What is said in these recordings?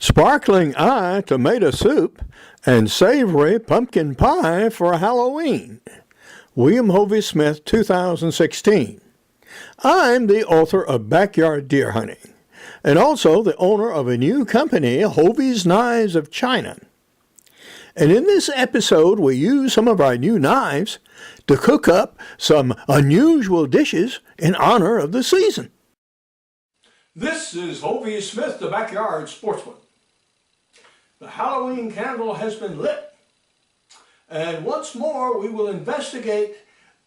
Sparkling eye tomato soup, and savory pumpkin pie for Halloween. William Hovey Smith, 2016. I'm the author of Backyard Deer Hunting, and also the owner of a new company, Hovey's Knives of China. And in this episode, we use some of our new knives to cook up some unusual dishes in honor of the season. This is Hovey Smith, the Backyard Sportsman. The Halloween candle has been lit, and once more we will investigate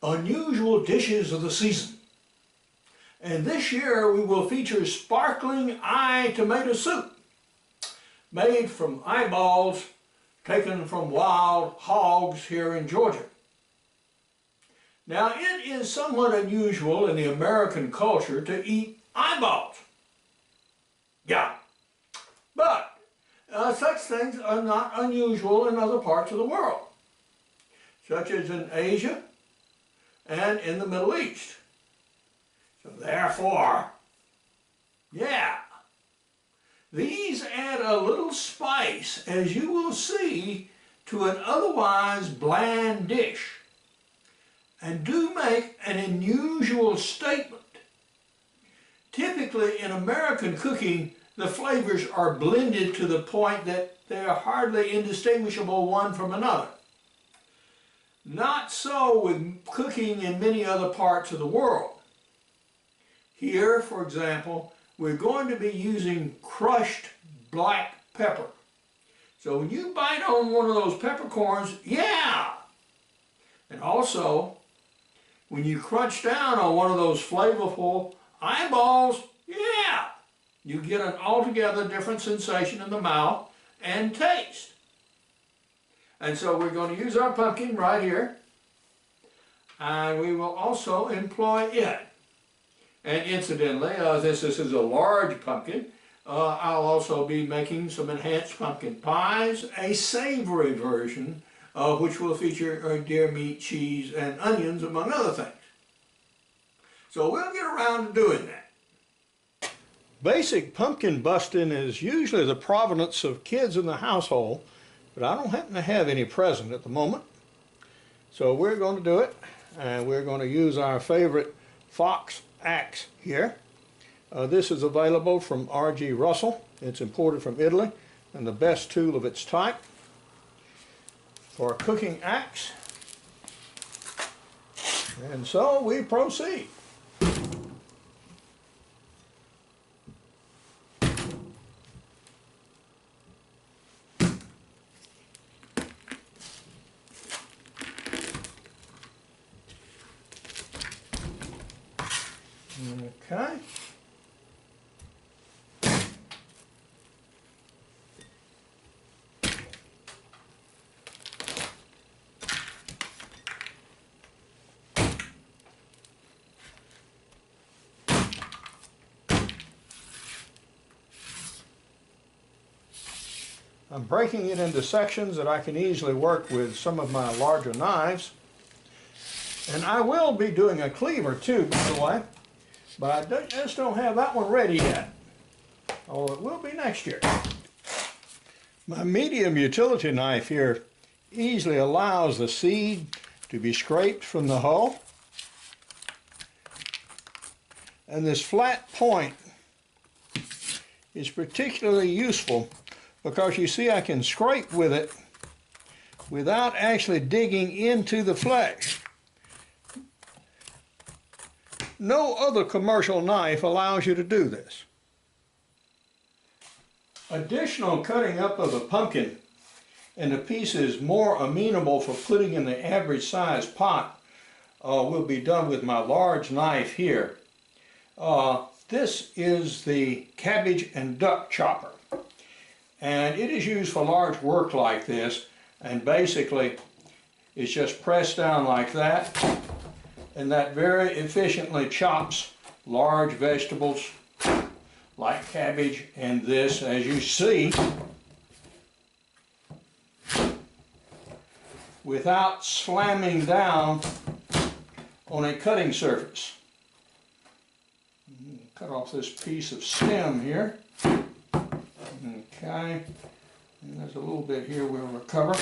unusual dishes of the season. And this year we will feature sparkling eye tomato soup, made from eyeballs taken from wild hogs here in Georgia. Now, it is somewhat unusual in the American culture to eat eyeballs. Yeah, but such things are not unusual in other parts of the world, such as in Asia and in the Middle East. So therefore, yeah, these add a little spice, as you will see, to an otherwise bland dish, and do make an unusual statement. Typically in American cooking, the flavors are blended to the point that they are hardly indistinguishable one from another. Not so with cooking in many other parts of the world. Here, for example, we're going to be using crushed black pepper. So when you bite on one of those peppercorns, yeah! And also, when you crunch down on one of those flavorful eyeballs, yeah! You get an altogether different sensation in the mouth and taste. And so we're going to use our pumpkin right here, and we will also employ it. And incidentally, this is a large pumpkin. I'll also be making some enhanced pumpkin pies, a savory version, which will feature deer meat, cheese, and onions, among other things. So we'll get around to doing that. Basic pumpkin busting is usually the province of kids in the household, but I don't happen to have any present at the moment. So we're going to do it, and we're going to use our favorite Fox axe here. This is available from R.G. Russell. It's imported from Italy and the best tool of its type for a cooking axe. And so we proceed. Okay. I'm breaking it into sections that I can easily work with some of my larger knives. And I will be doing a cleaver too, by the way. But I just don't have that one ready yet. Oh, it will be next year. My medium utility knife here easily allows the seed to be scraped from the hull. And this flat point is particularly useful because you see I can scrape with it without actually digging into the flesh. No other commercial knife allows you to do this. Additional cutting up of the pumpkin into pieces more amenable for putting in the average size pot will be done with my large knife here. This is the cabbage and duck chopper, and it is used for large work like this, and basically it's just pressed down like that, and that very efficiently chops large vegetables like cabbage and this, as you see, without slamming down on a cutting surface. Cut off this piece of stem here. Okay, and there's a little bit here we'll recover.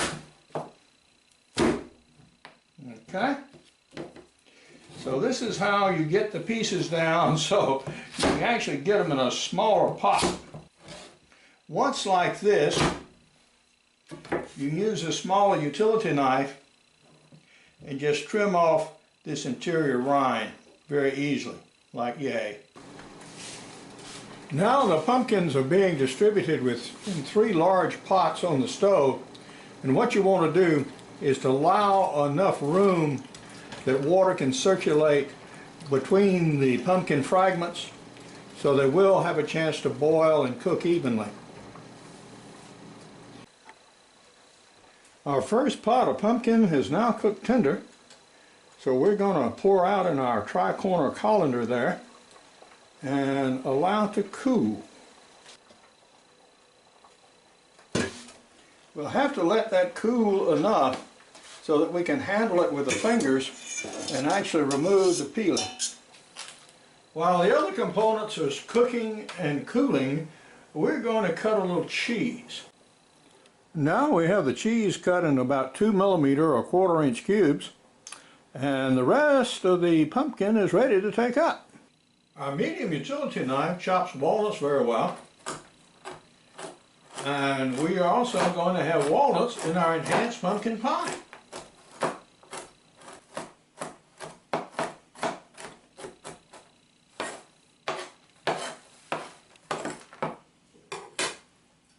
Okay, so this is how you get the pieces down so you can actually get them in a smaller pot. Once like this, you use a smaller utility knife and just trim off this interior rind very easily, like yay. Now the pumpkins are being distributed in 3 large pots on the stove, and what you want to do is to allow enough room that water can circulate between the pumpkin fragments so they will have a chance to boil and cook evenly. Our first pot of pumpkin is now cooked tender, so we're going to pour out in our tri-corner colander there and allow it to cool. We'll have to let that cool enough so that we can handle it with the fingers and actually remove the peeling. While the other components are cooking and cooling, we're going to cut a little cheese. Now we have the cheese cut in about 2 millimeter or 1/4 inch cubes, and the rest of the pumpkin is ready to take up. Our medium utility knife chops walnuts very well, and we are also going to have walnuts in our enhanced pumpkin pie.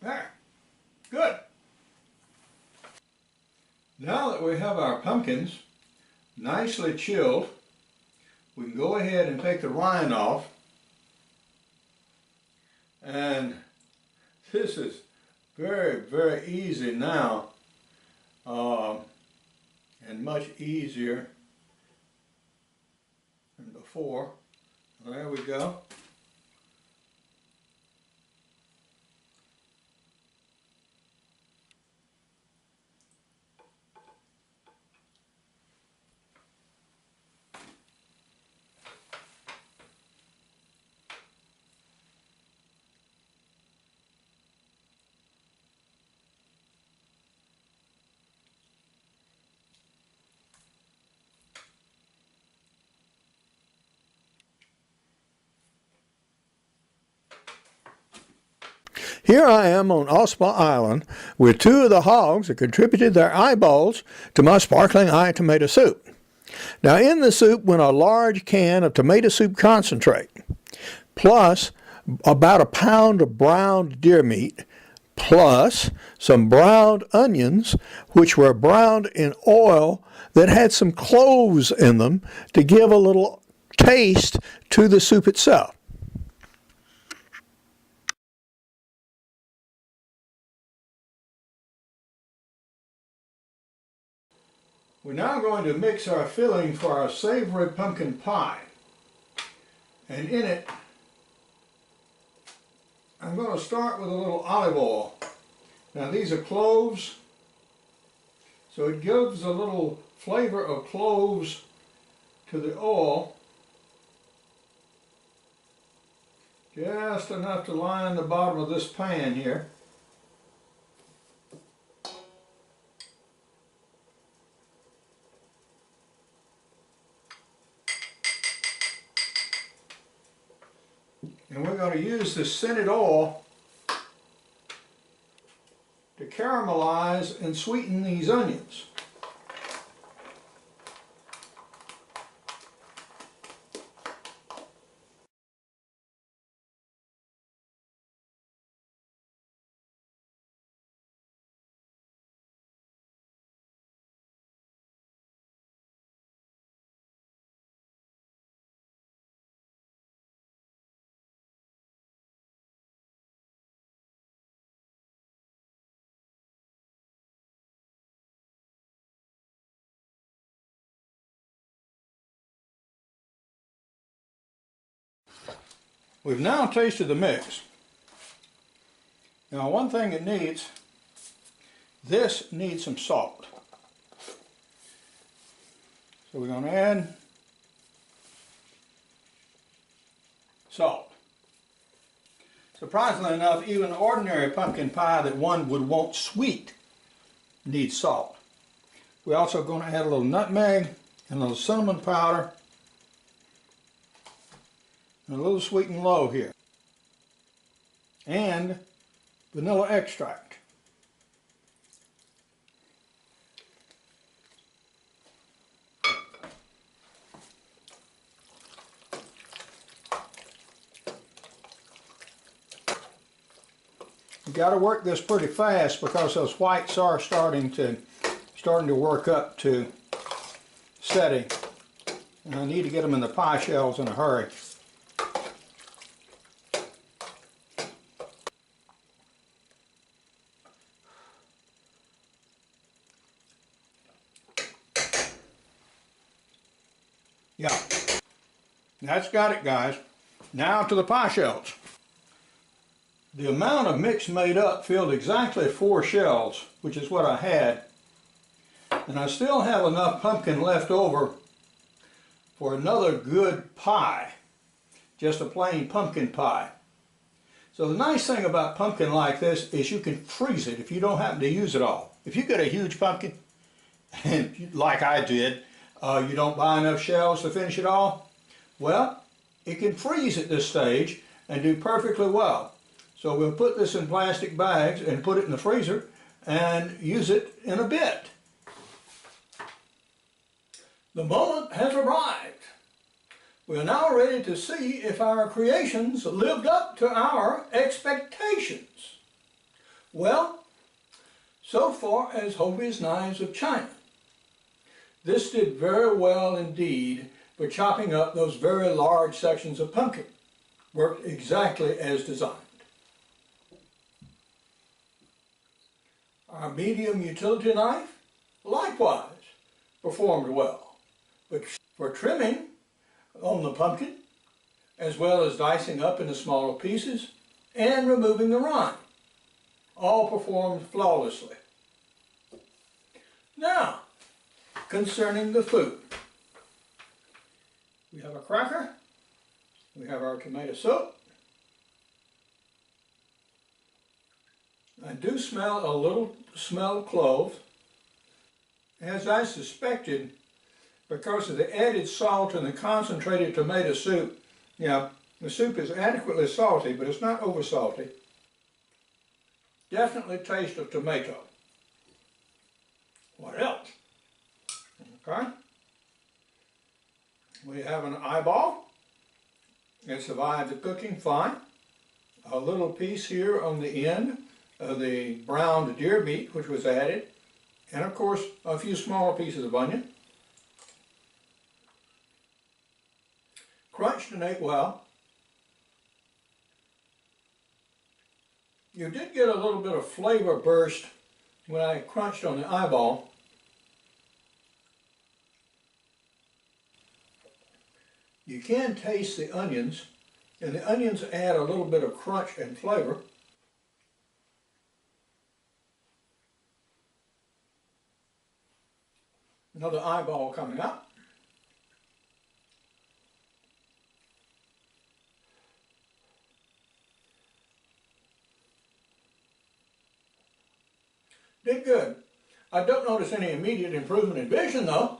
There, good. Now that we have our pumpkins nicely chilled, we can go ahead and take the rind off. And this is very, very easy now, and much easier than before. There we go. Here I am on Ospa Island with 2 of the hogs that contributed their eyeballs to my sparkling eye tomato soup. Now in the soup went a large can of tomato soup concentrate, plus about a pound of browned deer meat, plus some browned onions, which were browned in oil that had some cloves in them to give a little taste to the soup itself. We're now going to mix our filling for our savory pumpkin pie. And in it, I'm going to start with a little olive oil. Now these are cloves, so it gives a little flavor of cloves to the oil. Just enough to line the bottom of this pan here. And we're going to use this scented oil to caramelize and sweeten these onions. We've now tasted the mix. Now one thing it needs, this needs some salt. So we're going to add salt. Surprisingly enough, even ordinary pumpkin pie that one would want sweet needs salt. We're also going to add a little nutmeg and a little cinnamon powder and a little sweet and low here, and vanilla extract. You got to work this pretty fast because those whites are starting to work up to setting, and I need to get them in the pie shells in a hurry. Yeah, that's got it, guys. Now to the pie shells. The amount of mix made up filled exactly 4 shells, which is what I had. And I still have enough pumpkin left over for another good pie, just a plain pumpkin pie. So the nice thing about pumpkin like this is you can freeze it if you don't happen to use it all. If you get a huge pumpkin, and like I did, you don't buy enough shells to finish it all, well, it can freeze at this stage and do perfectly well. So we'll put this in plastic bags and put it in the freezer and use it in a bit. The moment has arrived. We are now ready to see if our creations lived up to our expectations. Well, so far as Hovey's knives of China. This did very well indeed for chopping up those very large sections of pumpkin. Worked exactly as designed. Our medium utility knife, likewise, performed well. But for trimming on the pumpkin, as well as dicing up into smaller pieces and removing the rind, all performed flawlessly. Now, concerning the food, we have a cracker, we have our tomato soup. I do smell a little smell of cloves. As I suspected, because of the added salt and the concentrated tomato soup, yeah, the soup is adequately salty, but it's not over salty. Definitely taste of tomato. What else? Okay. We have an eyeball. It survived the cooking fine. A little piece here on the end of the browned deer meat, which was added, and of course a few smaller pieces of onion. Crunched and ate well. You did get a little bit of flavor burst when I crunched on the eyeball. You can taste the onions, and the onions add a little bit of crunch and flavor. Another eyeball coming up. Did good. I don't notice any immediate improvement in vision though.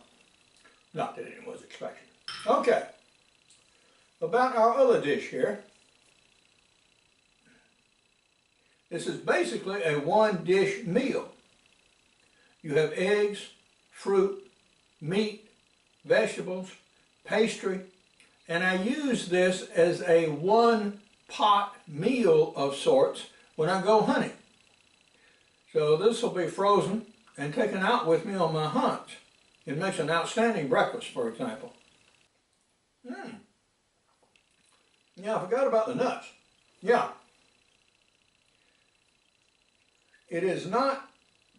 Not that anyone was expecting. Okay. About our other dish here. This is basically a one-dish meal. You have eggs, fruit, meat, vegetables, pastry, and I use this as a one-pot meal of sorts when I go hunting. So this will be frozen and taken out with me on my hunts. It makes an outstanding breakfast, for example. Yeah, I forgot about the nuts. Yeah. It is not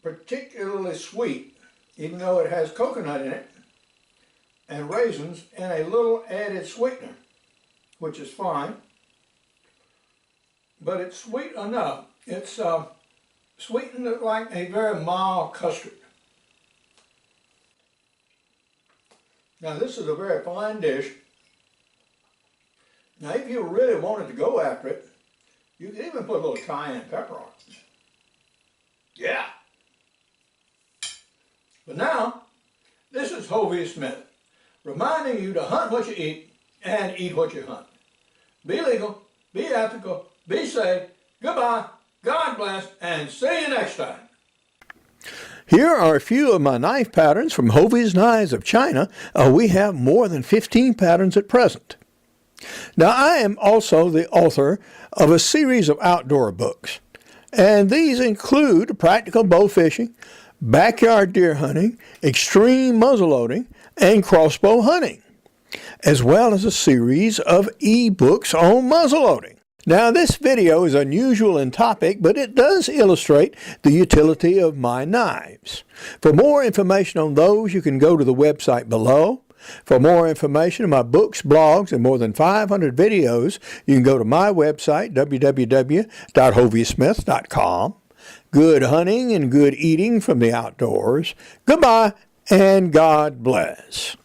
particularly sweet, even though it has coconut in it, and raisins, and a little added sweetener, which is fine. But it's sweet enough. It's sweetened like a very mild custard. Now this is a very fine dish. Now if you really wanted to go after it, You can even put a little cayenne pepper on it. Yeah. But now, this is Hovey Smith, reminding you to hunt what you eat and eat what you hunt. Be legal, be ethical, be safe. Goodbye, God bless, and see you next time. Here are a few of my knife patterns from Hovey's Knives of China. We have more than 15 patterns at present. Now, I am also the author of a series of outdoor books, and these include practical bow fishing, backyard deer hunting, extreme muzzleloading, and crossbow hunting, as well as a series of e-books on muzzleloading. Now, this video is unusual in topic, but it does illustrate the utility of my knives. For more information on those, you can go to the website below. For more information on my books, blogs, and more than 500 videos, you can go to my website, www.hoveysmith.com. Good hunting and good eating from the outdoors. Goodbye, and God bless.